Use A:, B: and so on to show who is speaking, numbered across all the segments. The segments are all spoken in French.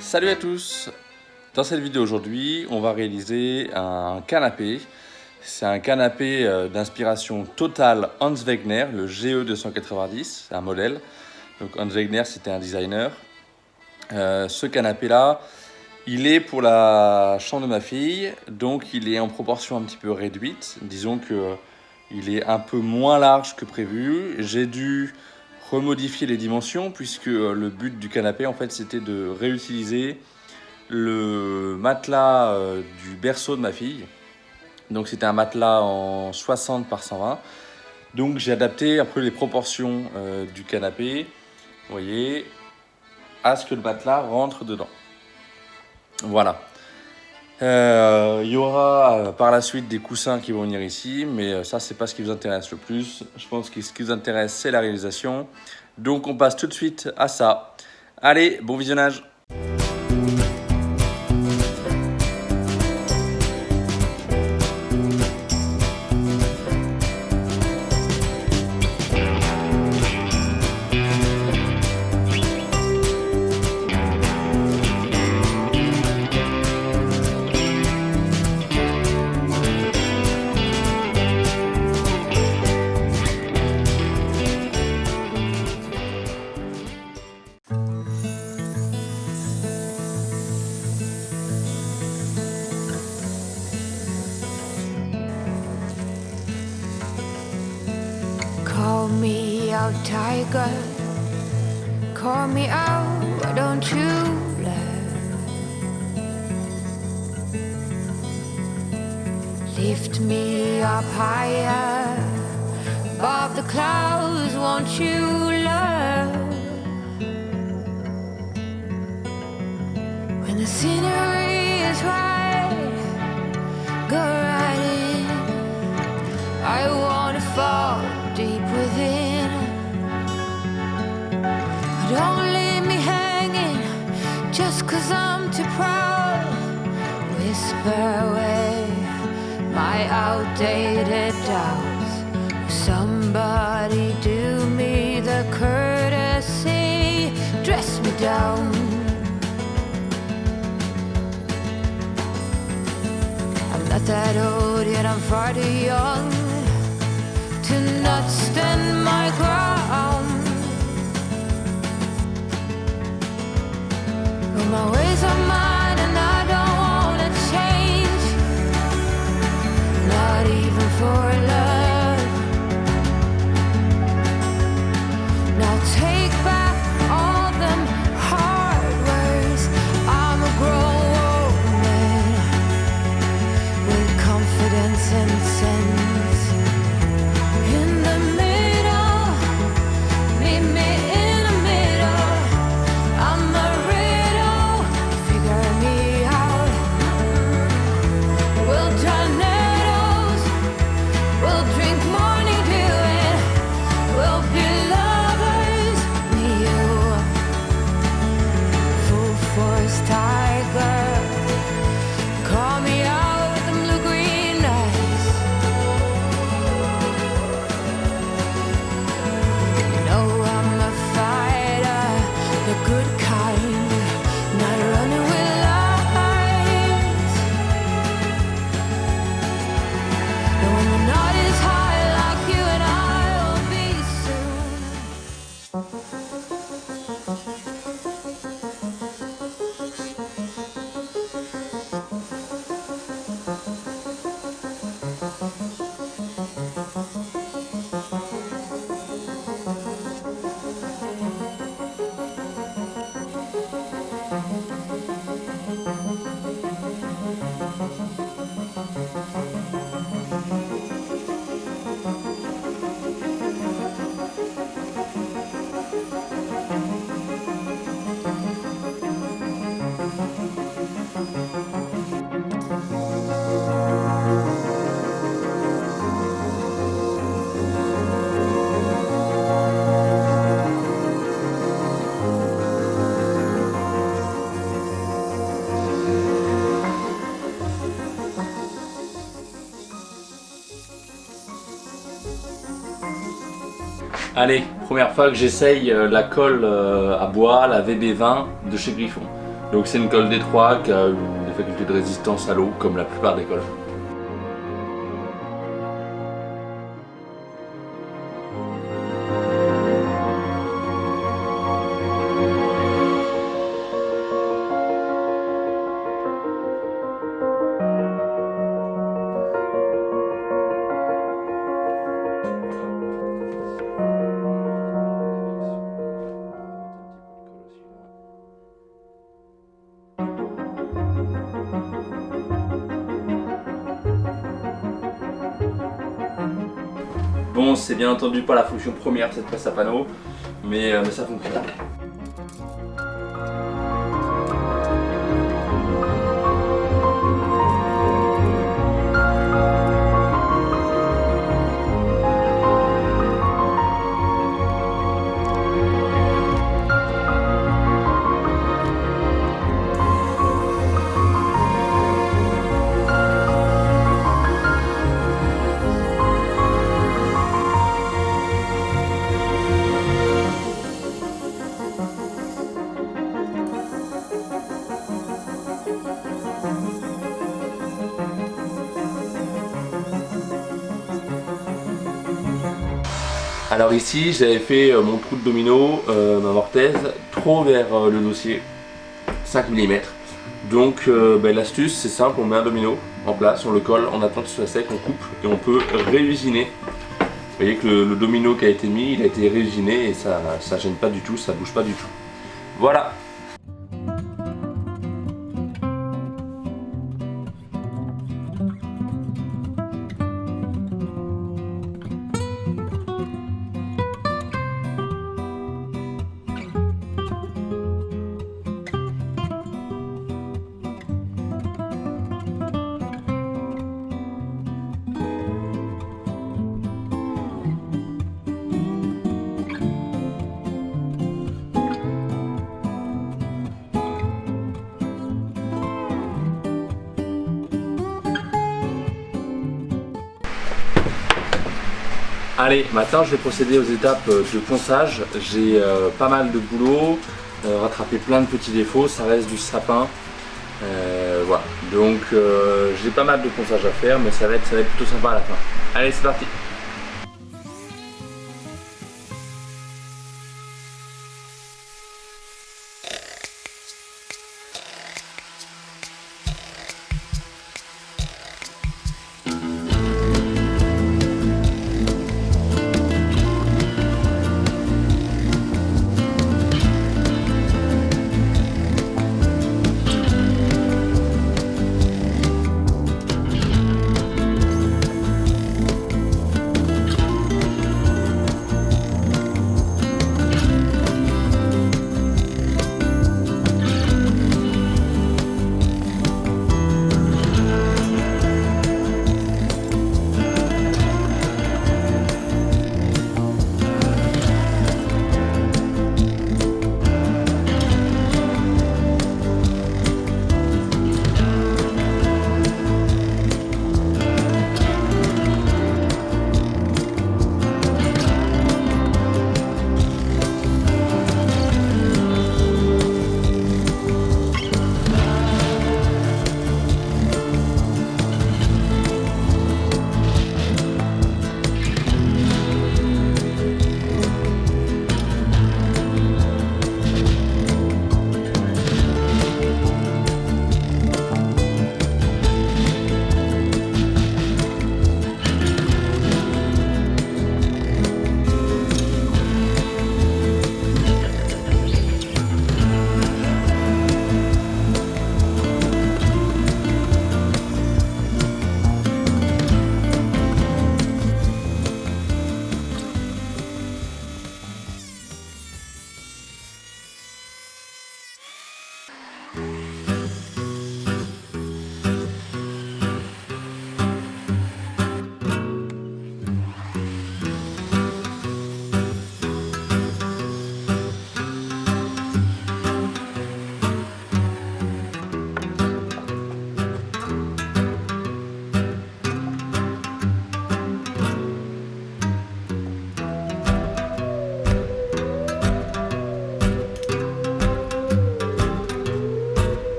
A: Salut à tous! Dans cette vidéo aujourd'hui, on va réaliser un canapé. C'est un canapé d'inspiration totale Hans Wegner, le GE290, c'est un modèle. Donc Hans Wegner, c'était un designer. Ce canapé-là, il est pour la chambre de ma fille, donc il est en proportion un petit peu réduite. Disons que il est un peu moins large que prévu. J'ai dû remodifier les dimensions puisque le but du canapé en fait c'était de réutiliser le matelas du berceau de ma fille. Donc c'était un matelas en 60 par 120. Donc j'ai adapté un peu les proportions du canapé, vous voyez, à ce que le matelas rentre dedans. Voilà. Il y aura par la suite des coussins qui vont venir ici, mais ça c'est pas ce qui vous intéresse le plus. Je pense que ce qui vous intéresse c'est la réalisation. Donc on passe tout de suite à ça. Allez, bon visionnage.
B: Call me out, tiger. Call me out, why don't you learn? Lift me up higher above the clouds, won't you learn? When the scenery is right, go right in. I wanna fall deep within. Don't leave me hanging just 'cause I'm too proud. Whisper away my outdated doubts. Somebody do me the courtesy, dress me down. I'm not that old yet I'm far too young to not stand my ground. Well, my ways are mine and I don't wanna change, not even for love. Now take back all them hard words. I'm a grown woman with confidence and sense. In the middle, meet me in the middle. I'm a riddle
A: Allez, première fois que j'essaye la colle à bois, la VB20 de chez Griffon. Donc c'est une colle Détroit qui a des facultés de résistance à l'eau comme la plupart des colles. Bon, c'est bien entendu pas la fonction première de cette presse à panneau, mais ça fonctionne. Alors ici j'avais fait mon trou de domino, ma mortaise, trop vers le dossier, 5 mm. Donc l'astuce c'est simple, on met un domino en place, on le colle, on attend que ce soit sec, on coupe et on peut réusiner. Vous voyez que le domino qui a été mis, il a été réusiné et ça gêne pas du tout, ça bouge pas du tout. Voilà. Allez, maintenant je vais procéder aux étapes de ponçage. J'ai pas mal de boulot, rattraper plein de petits défauts, ça reste du sapin. Voilà, donc j'ai pas mal de ponçage à faire, mais ça va être plutôt sympa à la fin. Allez, c'est parti!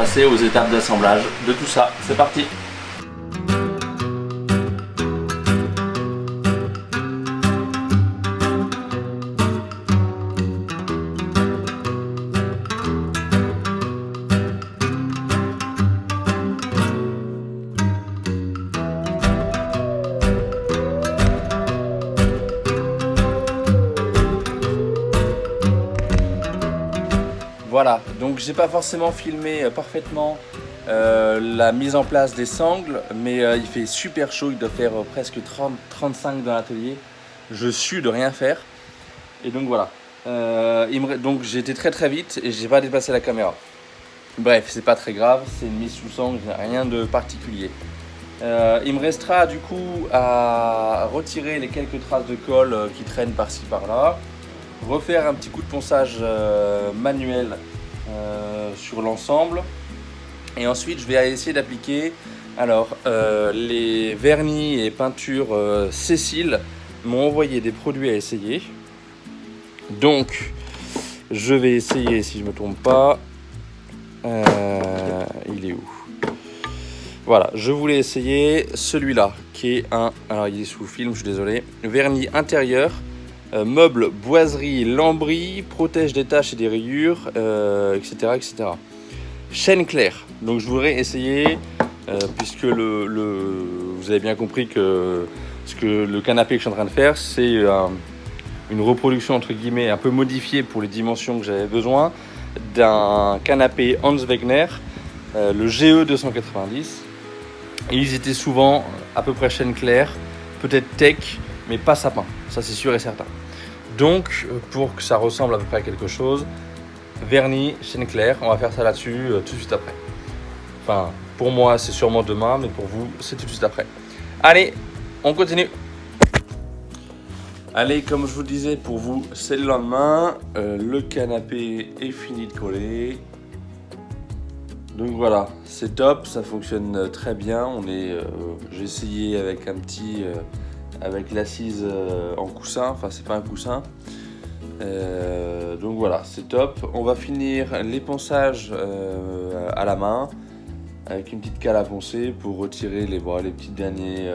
A: passer aux étapes d'assemblage de tout ça. C'est parti! Voilà, donc j'ai pas forcément filmé parfaitement la mise en place des sangles, mais il fait super chaud, il doit faire presque 30-35 dans l'atelier. Je sue de rien faire. Et donc voilà, donc j'ai été très vite et j'ai pas dépassé la caméra. Bref, c'est pas très grave, c'est une mise sous sangle, rien de particulier. Il me restera du coup à retirer les quelques traces de colle qui traînent par-ci par-là. Refaire un petit coup de ponçage manuel sur l'ensemble et ensuite je vais essayer d'appliquer les vernis et peintures Cécile m'ont envoyé des produits à essayer, donc je vais essayer, si je me trompe pas, il est où? Voilà, je voulais essayer celui-là qui est alors il est sous film, je suis désolé, vernis intérieur. Meubles, boiserie, lambris, protège des taches et des rayures, etc., etc. Chêne clair. Donc je voudrais essayer, puisque vous avez bien compris que le canapé que je suis en train de faire, c'est une reproduction entre guillemets un peu modifiée pour les dimensions que j'avais besoin d'un canapé Hans Wegner, le GE 290. Et ils étaient souvent à peu près chêne clair, peut-être teck, mais pas sapin, ça c'est sûr et certain. Donc pour que ça ressemble à peu près à quelque chose, vernis, chêne clair, on va faire ça là-dessus tout de suite après. Enfin, pour moi c'est sûrement demain, mais pour vous c'est tout de suite après. Allez, on continue. Allez, comme je vous disais, pour vous c'est le lendemain, le canapé est fini de coller. Donc voilà, c'est top, ça fonctionne très bien. J'ai essayé avec avec l'assise en coussin, enfin c'est pas un coussin. Donc voilà, c'est top. On va finir les ponçages à la main avec une petite cale à poncer pour retirer les petits derniers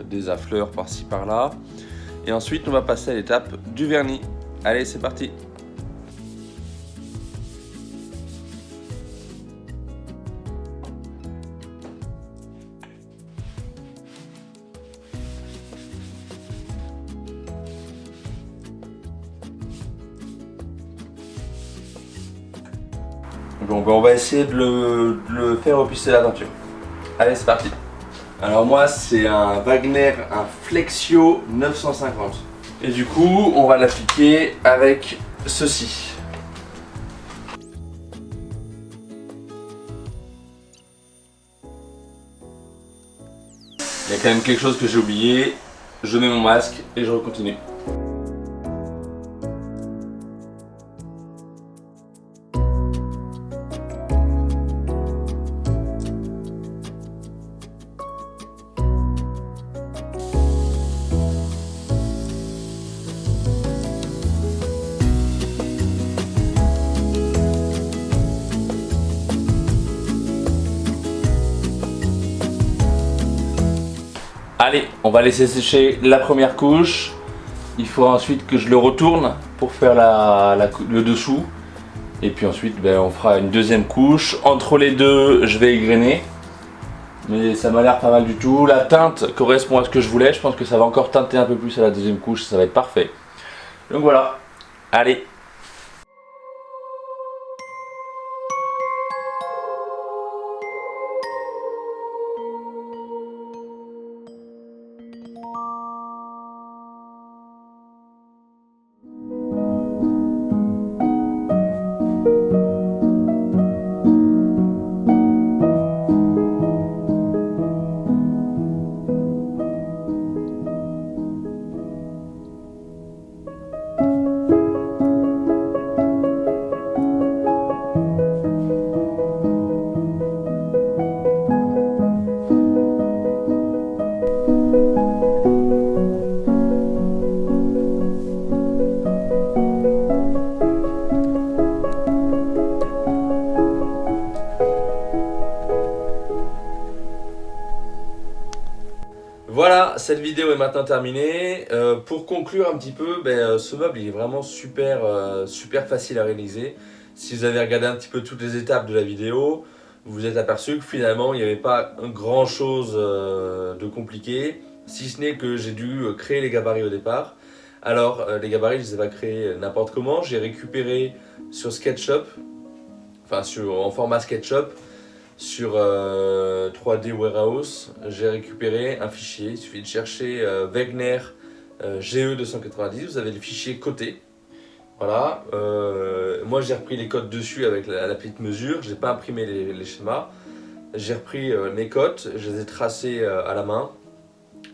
A: des affleurs par-ci par-là. Et ensuite on va passer à l'étape du vernis. Allez, c'est parti. Bon, on va essayer de le faire repisser la teinture. Allez, c'est parti. Alors moi, c'est un Wagner, un Flexio 950. Et du coup, on va l'appliquer avec ceci. Il y a quand même quelque chose que j'ai oublié. Je mets mon masque et je continue. Allez, on va laisser sécher la première couche. Il faudra ensuite que je le retourne pour faire le dessous. Et puis ensuite, on fera une deuxième couche. Entre les deux, je vais égrener. Mais ça m'a l'air pas mal du tout. La teinte correspond à ce que je voulais. Je pense que ça va encore teinter un peu plus à la deuxième couche. Ça va être parfait. Donc voilà. Allez. Voilà, cette vidéo est maintenant terminée. Pour conclure un petit peu, ce meuble il est vraiment super, super facile à réaliser. Si vous avez regardé un petit peu toutes les étapes de la vidéo, vous vous êtes aperçu que finalement il n'y avait pas grand chose de compliqué, si ce n'est que j'ai dû créer les gabarits au départ. Alors les gabarits je ne les ai pas créés n'importe comment, j'ai récupéré sur SketchUp, en format SketchUp, sur 3D Warehouse, j'ai récupéré un fichier. Il suffit de chercher Wegener GE290, vous avez le fichier coté. Voilà, moi j'ai repris les codes dessus avec la petite mesure, je n'ai pas imprimé les schémas. J'ai repris mes cotes, je les ai tracés à la main.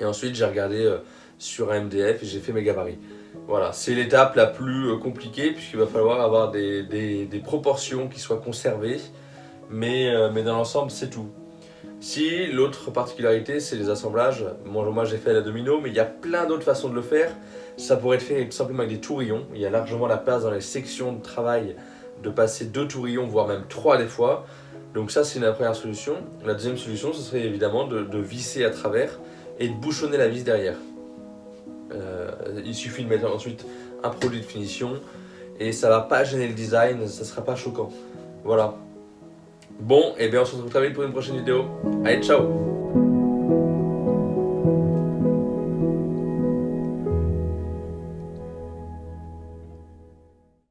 A: Et ensuite j'ai regardé sur un MDF et j'ai fait mes gabarits. Voilà, c'est l'étape la plus compliquée puisqu'il va falloir avoir des proportions qui soient conservées. Mais dans l'ensemble, c'est tout. Si l'autre particularité, c'est les assemblages. Moi j'ai fait la domino, mais il y a plein d'autres façons de le faire. Ça pourrait être fait tout simplement avec des tourillons. Il y a largement la place dans les sections de travail de passer 2 tourillons, voire même 3 des fois. Donc ça, c'est la première solution. La deuxième solution, ce serait évidemment de visser à travers et de bouchonner la vis derrière. Il suffit de mettre ensuite un produit de finition et ça va pas gêner le design, ça sera pas choquant. Voilà. Bon, et bien on se retrouve très vite pour une prochaine vidéo. Allez, ciao!